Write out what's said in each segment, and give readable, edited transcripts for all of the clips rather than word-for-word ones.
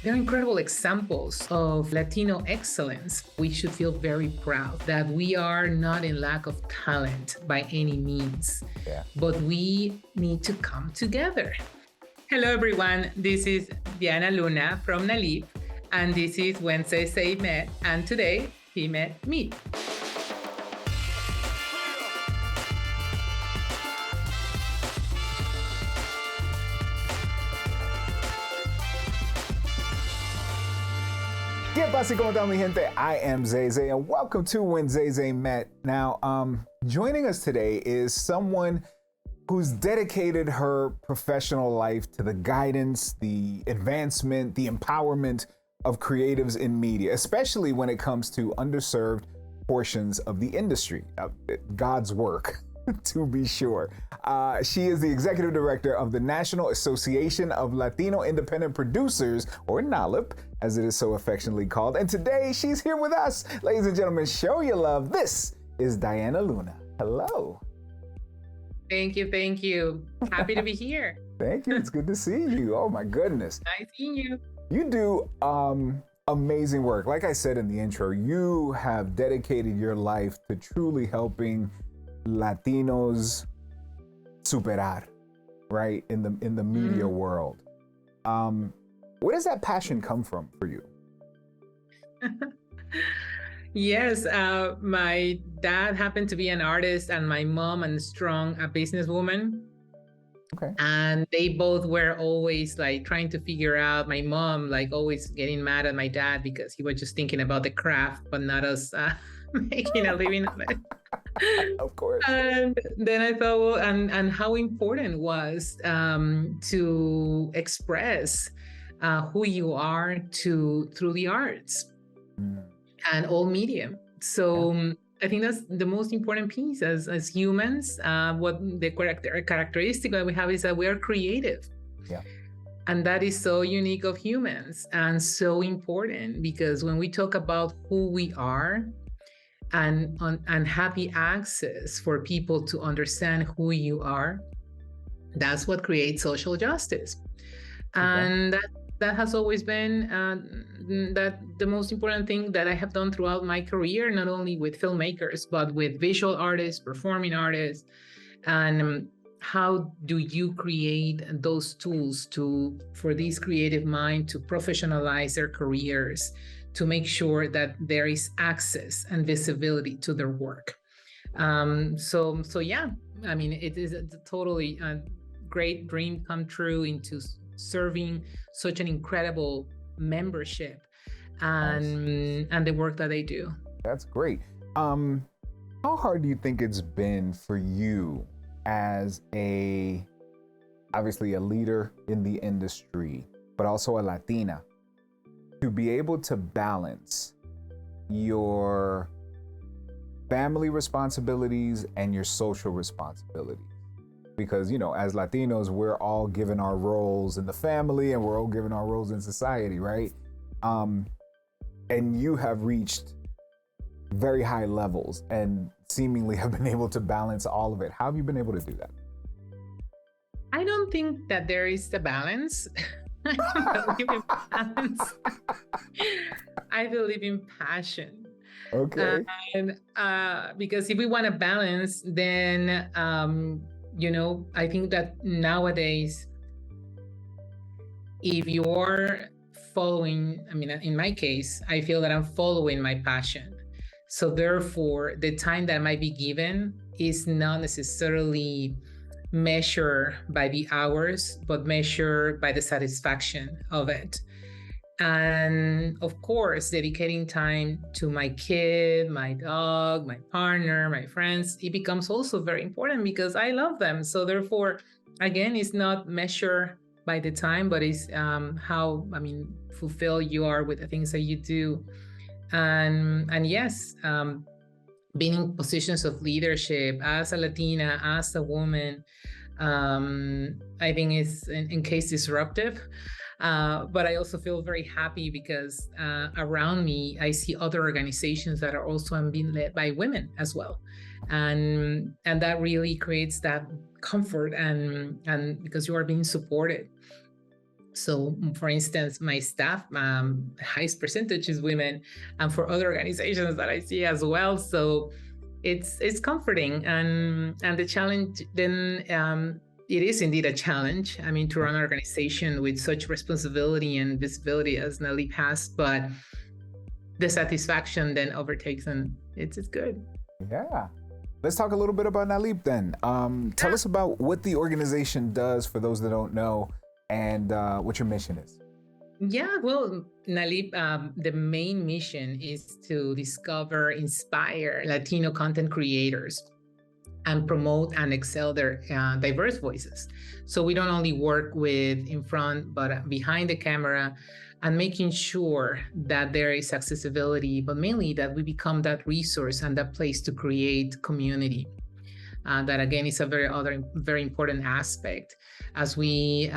They're incredible examples of Latino excellence. We should feel very proud that we are not in lack of talent by any means, but we need to come together. Hello, everyone. This is Diana Luna from NALIP, and this is when Zay Zay Met, and today he met me. ¿Qué pasa? ¿Cómo está mi gente? I am Zay Zay, and welcome to When Zay Zay Met. Now, joining us today is someone who's dedicated her professional life to the guidance, the advancement, the empowerment of creatives in media, especially when it comes to underserved portions of the industry. God's work, to be sure. She is the executive director of the National Association of Latino Independent Producers, or NALIP, as it is so affectionately called. And today she's here with us. Ladies and gentlemen, show your love. This is Diana Luna. Hello. Thank you. Thank you. Happy to be here. Thank you. It's good to see you. Oh my goodness. Nice seeing you. You do amazing work. Like I said in the intro, you have dedicated your life to truly helping Latinos superar, right? In the media world. Where does that passion come from for you? Yes, my dad happened to be an artist and my mom a businesswoman. Okay. And they both were always like trying to figure out, my mom like always getting mad at my dad because he was just thinking about the craft, but not us making a living of it. Of course. And then I thought, well, and how important it was to express who you are through the arts and all media. So I think that's the most important piece as humans. What the characteristic that we have is that we are creative. Yeah. And that is so unique of humans and so important, because when we talk about who we are and happy access for people to understand who you are, that's what creates social justice. And that has always been that the most important thing that I have done throughout my career, not only with filmmakers, but with visual artists, performing artists. And how do you create those tools for this creative mind to professionalize their careers, to make sure that there is access and visibility to their work. So yeah, I mean, it is a totally great dream come true into serving such an incredible membership and the work that they do. That's great. How hard do you think it's been for you as obviously a leader in the industry, but also a Latina, to be able to balance your family responsibilities and your social responsibilities? Because, you know, as Latinos, we're all given our roles in the family and we're all given our roles in society, right? And you have reached very high levels and seemingly have been able to balance all of it. How have you been able to do that? I don't think that there is a balance. I believe in balance. I believe in passion. Okay. And because if we want to balance, then you know, I think that nowadays, if you're following, I mean, in my case, I feel that I'm following my passion. So therefore, the time that might be given is not necessarily measured by the hours, but measured by the satisfaction of it. And of course, dedicating time to my kid, my dog, my partner, my friends, it becomes also very important because I love them. So therefore, again, it's not measured by the time, but it's how, I mean, fulfilled you are with the things that you do. And yes, being in positions of leadership as a Latina, as a woman, I think is in case disruptive. But I also feel very happy because around me, I see other organizations that are also being led by women as well. And that really creates that comfort and because you are being supported. So, for instance, my staff, highest percentage is women, and for other organizations that I see as well. So, it's comforting, and the challenge then. It is indeed a challenge. I mean, to run an organization with such responsibility and visibility as NALIP has, but the satisfaction then overtakes, and it's good. Yeah. Let's talk a little bit about NALIP then. Tell us about what the organization does for those that don't know, and what your mission is. Yeah, well, NALIP, the main mission is to discover, inspire Latino content creators and promote and excel their diverse voices. So we don't only work with in front, but behind the camera, and making sure that there is accessibility, but mainly that we become that resource and that place to create community. That again is a very important aspect as we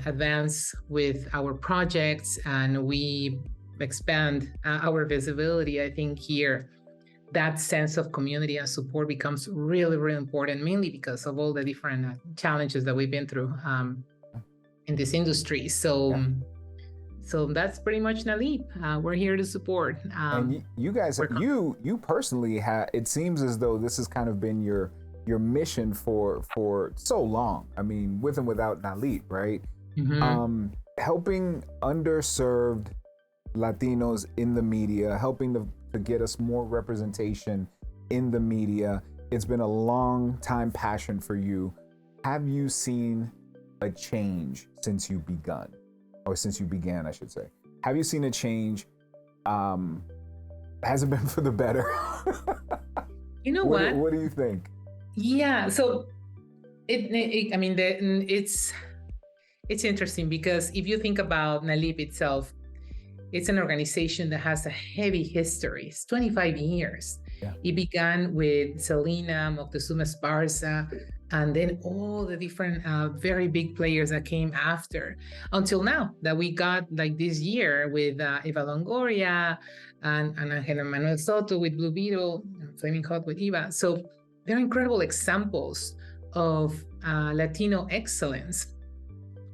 advance with our projects and we expand our visibility. I think here that sense of community and support becomes really, really important, mainly because of all the different challenges that we've been through in this industry. So, so that's pretty much NALIP. We're here to support. And you guys, you personally have. It seems as though this has kind of been your mission for so long. I mean, with and without NALIP, right? Mm-hmm. Helping underserved Latinos in the media, helping to get us more representation in the media. It's been a long time passion for you. Have you seen a change since you began, I should say? Have you seen a change? Has it been for the better? You know what? What do you think? Yeah, so it's interesting because if you think about NALIP itself, it's an organization that has a heavy history. It's 25 years. Yeah. It began with Selena, Moctezuma Esparza, and then all the different very big players that came after, until now that we got like this year with Eva Longoria and Angel Manuel Soto with Blue Beetle, Flaming Hot with Eva. So they're incredible examples of Latino excellence.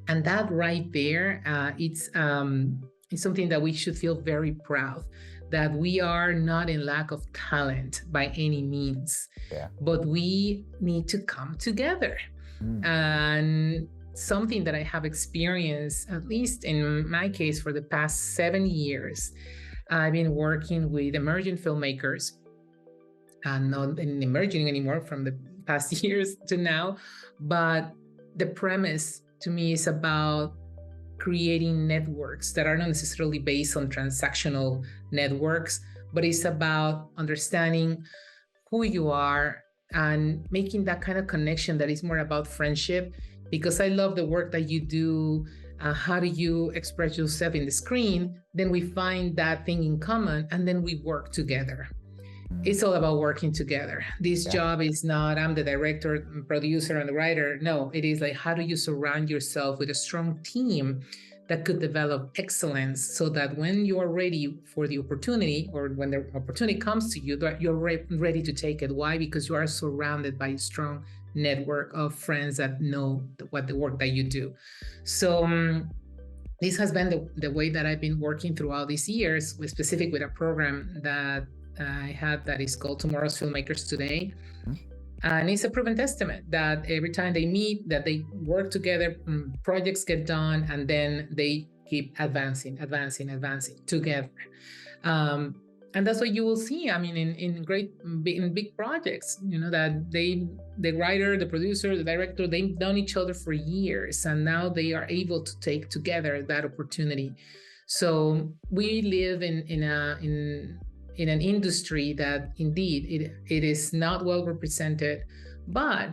And that right there, it's something that we should feel very proud, that we are not in lack of talent by any means, but we need to come together. And something that I have experienced, at least in my case, for the past 7 years, I've been working with emerging filmmakers, and not emerging anymore from the past years to now, but the premise to me is about creating networks that are not necessarily based on transactional networks, but it's about understanding who you are and making that kind of connection that is more about friendship. Because I love the work that you do. How do you express yourself in the screen? Then we find that thing in common, and then we work together. It's all about working together. This job is not, I'm the director, producer, and the writer. No, it is like, how do you surround yourself with a strong team that could develop excellence so that when you are ready for the opportunity, or when the opportunity comes to you, that you're ready to take it. Why? Because you are surrounded by a strong network of friends that know what the work that you do. So this has been the way that I've been working throughout these years, specific with a program that I had that is called Tomorrow's Filmmakers Today. And it's a proven testament that every time they meet, that they work together, projects get done, and then they keep advancing together. And that's what you will see. I mean, in big projects, you know, that the writer, the producer, the director, they've known each other for years, and now they are able to take together that opportunity. So we live in an industry that indeed it is not well represented, but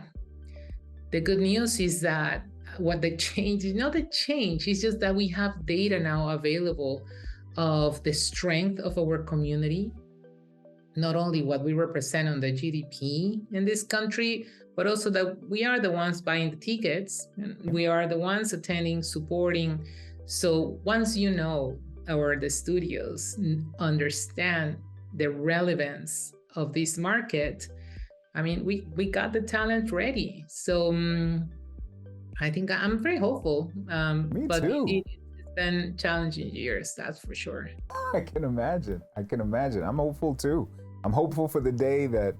the good news is that what the change is not the change, it's just that we have data now available of the strength of our community, not only what we represent on the GDP in this country, but also that we are the ones buying the tickets, and we are the ones attending, supporting. So once you know, or the studios understand the relevance of this market, I mean, we got the talent ready. So I think I'm very hopeful. Me too. been challenging years, that's for sure. I can imagine. I can imagine. I'm hopeful too. I'm hopeful for the day that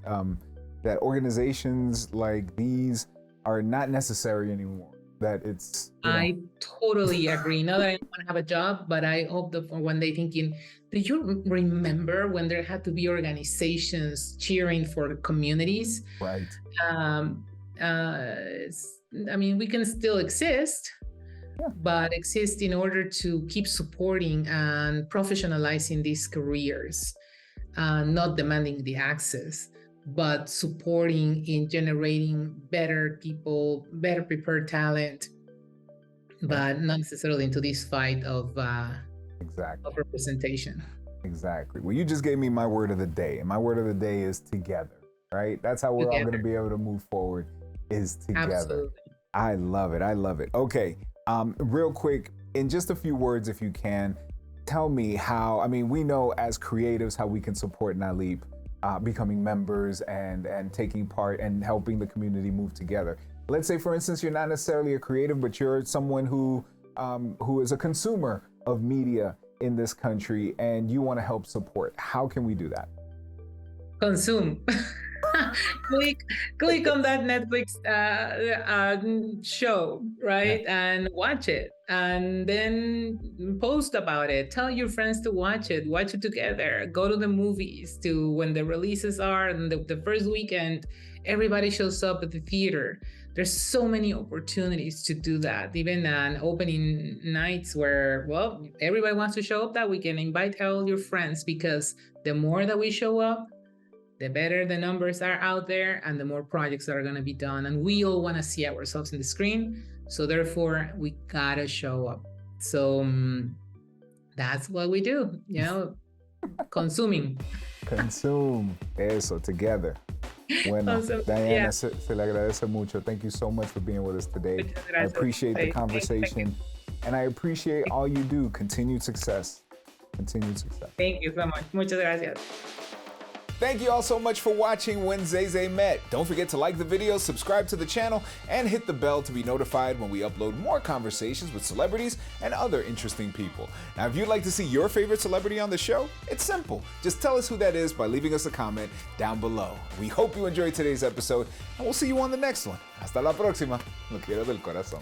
that organizations like these are not necessary anymore. That it's. I totally agree. Not that I don't want to have a job, but I hope that for one day thinking, do you remember when there had to be organizations cheering for communities? Right. I mean, we can still exist, but exist in order to keep supporting and professionalizing these careers, not demanding the access, but supporting in generating better people, better prepared talent, but not necessarily into this fight of exactly of representation. Exactly. Well, you just gave me my word of the day, and my word of the day is together. Right? That's how we're all going to be able to move forward. Is together. Absolutely. I love it. I love it. Okay. Real quick, in just a few words, if you can, tell me how. I mean, we know as creatives how we can support NALIP, becoming members and taking part and helping the community move together. Let's say, for instance, you're not necessarily a creative, but you're someone who is a consumer of media in this country, and you want to help support. How can we do that? Consume. click on that Netflix show, right? And watch it, and then post about it. Tell your friends to watch it. Watch it together. Go to the movies to when the releases are, and the first weekend, everybody shows up at the theater. There's so many opportunities to do that. Even on opening nights where, well, everybody wants to show up that weekend. Invite all your friends, because the more that we show up, the better the numbers are out there and the more projects that are going to be done. And we all want to see ourselves in the screen. So therefore, we got to show up. So that's what we do, consuming. Consume. Eso, together. Bueno, Awesome. Diana, se le agradece mucho. Thank you so much for being with us today. I appreciate the conversation, and I appreciate all you do. Continued success. Continued success. Thank you so much. Muchas gracias. Thank you all so much for watching When Zay Zay Met. Don't forget to like the video, subscribe to the channel, and hit the bell to be notified when we upload more conversations with celebrities and other interesting people. Now, if you'd like to see your favorite celebrity on the show, it's simple. Just tell us who that is by leaving us a comment down below. We hope you enjoyed today's episode, and we'll see you on the next one. Hasta la próxima. Lo quiero del corazón.